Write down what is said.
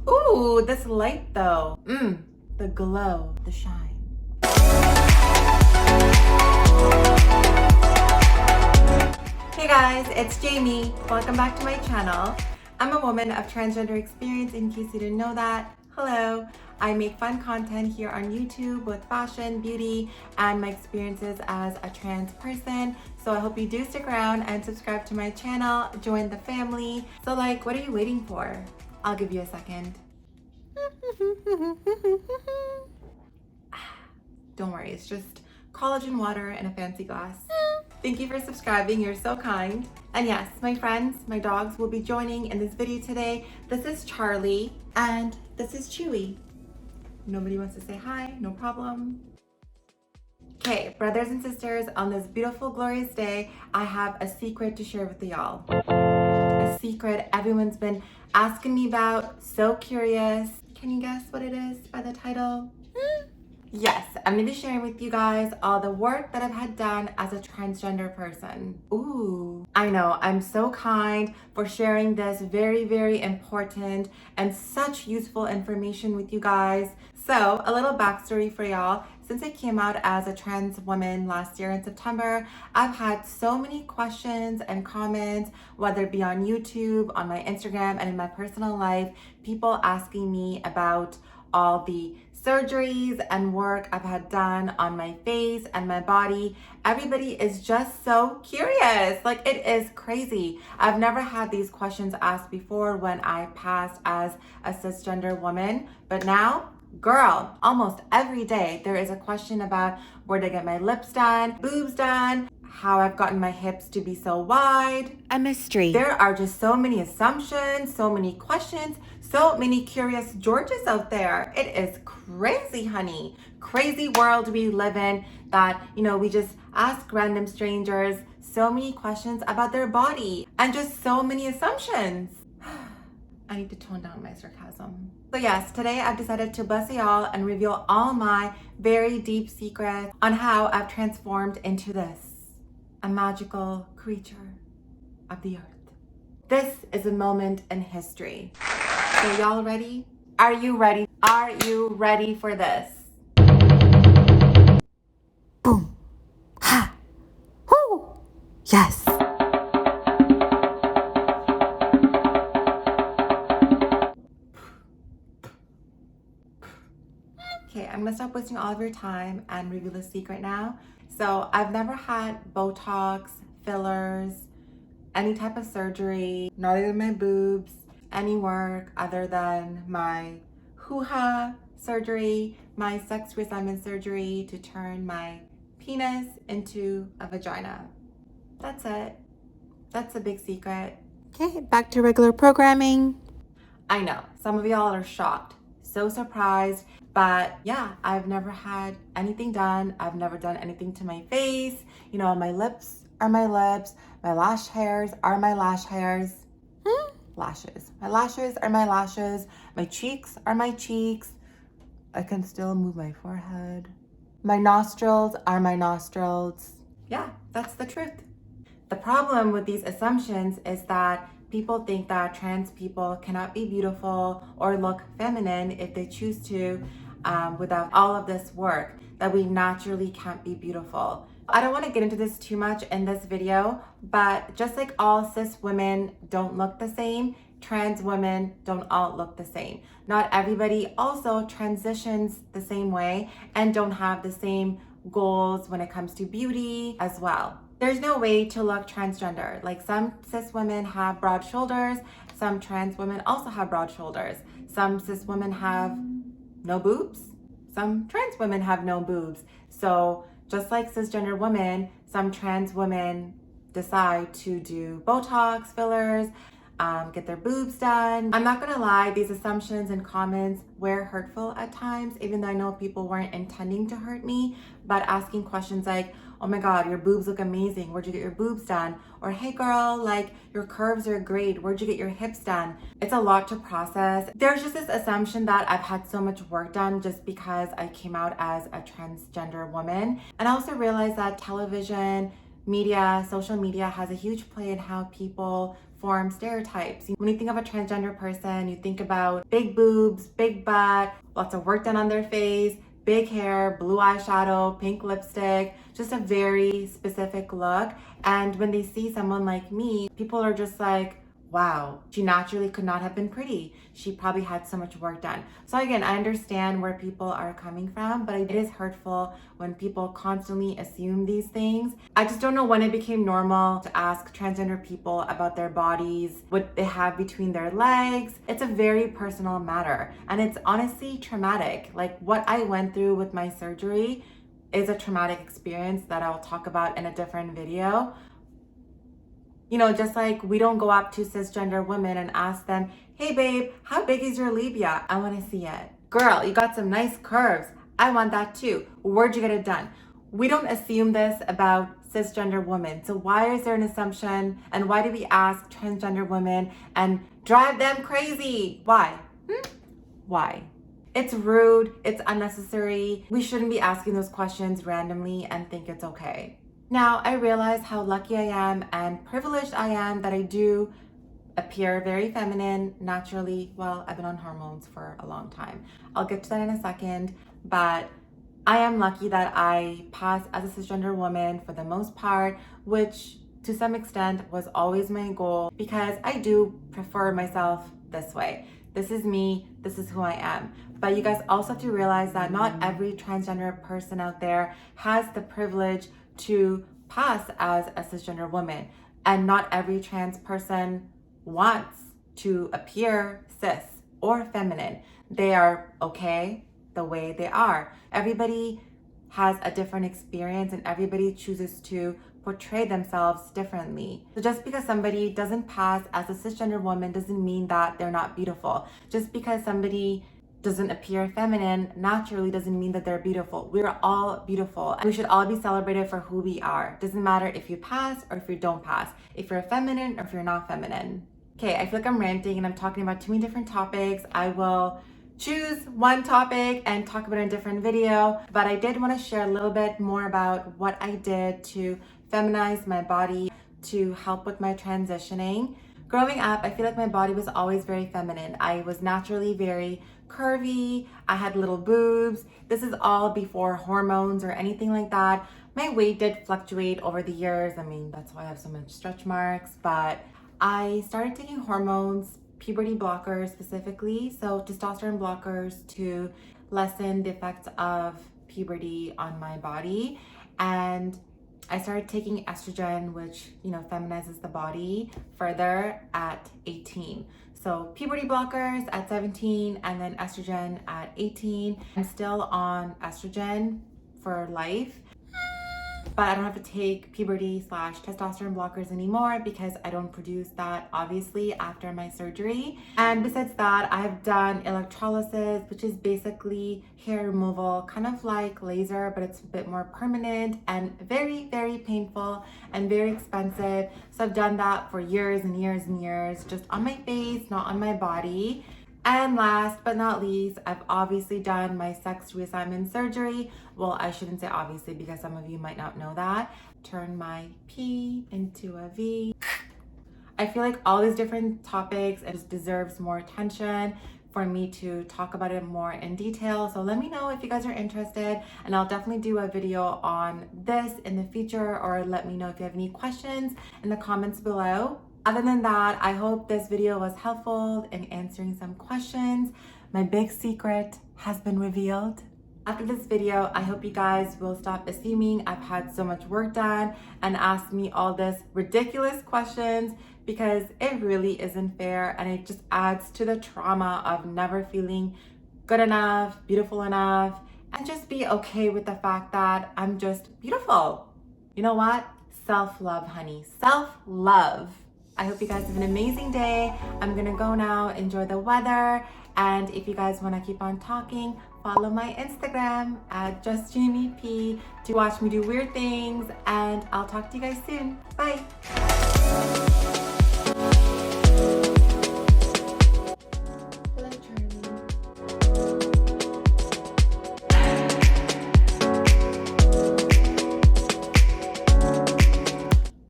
Ooh, this light though. The glow, the shine. Hey guys, it's Jamie. Welcome back to my channel. I'm a woman of transgender experience, in case you didn't know that. Hello. I make fun content here on YouTube with fashion, beauty, and my experiences as a trans person. So I hope you do stick around and subscribe to my channel, join the family. So like, what are you waiting for? I'll give you a second. Don't worry, it's just collagen water in a fancy glass. Thank you for subscribing, you're so kind. And yes, my friends, my dogs will be joining in this video today. This is Charlie and this is Chewy. Nobody wants to say hi, no problem. Okay, brothers and sisters, on this beautiful, glorious day, I have a secret to share with y'all. A secret everyone's been asking me about, so curious. Can you guess what it is by the title? Yes, I'm going to be sharing with you guys all the work that I've had done as a transgender person. Ooh, I know, I'm so kind for sharing this very, very important and such useful information with you guys. So, a little backstory for y'all. Since I came out as a trans woman last year in September, I've had so many questions and comments, whether it be on YouTube, on my Instagram, and in my personal life, people asking me about all the surgeries and work I've had done on my face and my body. Everybody is just so curious. Like, it is crazy. I've never had these questions asked before when I passed as a cisgender woman, but now, girl, almost every day there is a question about where to get my lips done, boobs done, how I've gotten my hips to be so wide. A mystery. There are just so many assumptions, so many questions, so many curious Georges out there. It is crazy, honey. Crazy world we live in that, we just ask random strangers so many questions about their body and just so many assumptions. I need to tone down my sarcasm. So yes, today I've decided to bless y'all and reveal all my very deep secrets on how I've transformed into this, a magical creature of the earth. This is a moment in history. So y'all ready? Are you ready? Are you ready for this? Boom. Ha. Woo. Yes. Okay, I'm gonna stop wasting all of your time and reveal the secret now. So I've never had Botox, fillers, any type of surgery, not even my boobs, any work other than my hoo-ha surgery, my sex reassignment surgery to turn my penis into a vagina. That's it. That's a big secret. Okay, back to regular programming. I know, some of y'all are shocked, so surprised, but yeah, I've never had anything done. I've never done anything to my face. My lips are my lips, my lash hairs are my lash hairs. Lashes. My lashes are my lashes. My cheeks are my cheeks. I can still move my forehead. My nostrils are my nostrils. Yeah, that's the truth. The problem with these assumptions is that people think that trans people cannot be beautiful or look feminine if they choose to without all of this work, that we naturally can't be beautiful. I don't want to get into this too much in this video, but just like all cis women don't look the same, trans women don't all look the same. Not everybody also transitions the same way and don't have the same goals when it comes to beauty as well. There's no way to look transgender. Like, some cis women have broad shoulders, some trans women also have broad shoulders. Some cis women have no boobs, some trans women have no boobs. So just like cisgender women, some trans women decide to do Botox, fillers, get their boobs done. I'm not gonna lie, these assumptions and comments were hurtful at times, even though I know people weren't intending to hurt me, but asking questions like, oh my God, your boobs look amazing, where'd you get your boobs done? Or, hey girl, like, your curves are great, where'd you get your hips done? It's a lot to process. There's just this assumption that I've had so much work done just because I came out as a transgender woman. And I also realized that television, media, social media has a huge play in how people form stereotypes. When you think of a transgender person, you think about big boobs, big butt, lots of work done on their face, big hair, blue eyeshadow, pink lipstick, just a very specific look. And when they see someone like me, people are just like, wow, she naturally could not have been pretty. She probably had so much work done. So again, I understand where people are coming from, but it is hurtful when people constantly assume these things. I just don't know when it became normal to ask transgender people about their bodies, what they have between their legs. It's a very personal matter, and it's honestly traumatic. Like what I went through with my surgery is a traumatic experience that I'll talk about in a different video. You know, just like we don't go up to cisgender women and ask them, hey babe, how big is your labia? I want to see it. Girl, you got some nice curves. I want that too. Where'd you get it done? We don't assume this about cisgender women. So why is there an assumption? And why do we ask transgender women and drive them crazy? Why? Why? It's rude. It's unnecessary. We shouldn't be asking those questions randomly and think it's okay. Now, I realize how lucky I am and privileged I am that I do appear very feminine naturally. Well, I've been on hormones for a long time. I'll get to that in a second, but I am lucky that I pass as a cisgender woman for the most part, which to some extent was always my goal because I do prefer myself this way. This is me, this is who I am. But you guys also have to realize that not every transgender person out there has the privilege to pass as a cisgender woman, and not every trans person wants to appear cis or feminine. They are okay the way they are. Everybody has a different experience and everybody chooses to portray themselves differently. So just because somebody doesn't pass as a cisgender woman doesn't mean that they're not beautiful. Just because somebody doesn't appear feminine naturally doesn't mean that they're beautiful. We're all beautiful and we should all be celebrated for who we are. Doesn't matter if you pass or if you don't pass, if you're feminine or if you're not feminine. Okay, I feel like I'm ranting and I'm talking about too many different topics. I will choose one topic and talk about it in a different video, but I did want to share a little bit more about what I did to feminize my body to help with my transitioning. Growing up, I feel like my body was always very feminine. I was naturally very curvy. I had little boobs. This is all before hormones or anything like that. My weight did fluctuate over the years. I mean, that's why I have so much stretch marks, but I started taking hormones, puberty blockers specifically, so testosterone blockers to lessen the effects of puberty on my body. And I started taking estrogen, which, you know, feminizes the body further at 18. So puberty blockers at 17 and then estrogen at 18. I'm still on estrogen for life, but I don't have to take puberty/testosterone blockers anymore because I don't produce that obviously after my surgery. And besides that, I've done electrolysis, which is basically hair removal, kind of like laser, but it's a bit more permanent and very, very painful and very expensive. So I've done that for years and years and years, just on my face, not on my body. And last but not least, I've obviously done my sex reassignment surgery. Well, I shouldn't say obviously because some of you might not know that. Turn my P into a V. I feel like all these different topics, it just deserves more attention for me to talk about it more in detail. So let me know if you guys are interested, and I'll definitely do a video on this in the future, or let me know if you have any questions in the comments below. Other than that, I hope this video was helpful in answering some questions. My big secret has been revealed. After this video, I hope you guys will stop assuming I've had so much work done and ask me all this ridiculous questions, because it really isn't fair and it just adds to the trauma of never feeling good enough, beautiful enough, and just be okay with the fact that I'm just beautiful. You know what? Self-love, honey. Self-love. I hope you guys have an amazing day. I'm gonna go now, enjoy the weather, and if you guys wanna keep on talking, follow my Instagram at justjamiep to watch me do weird things, and I'll talk to you guys soon. Bye.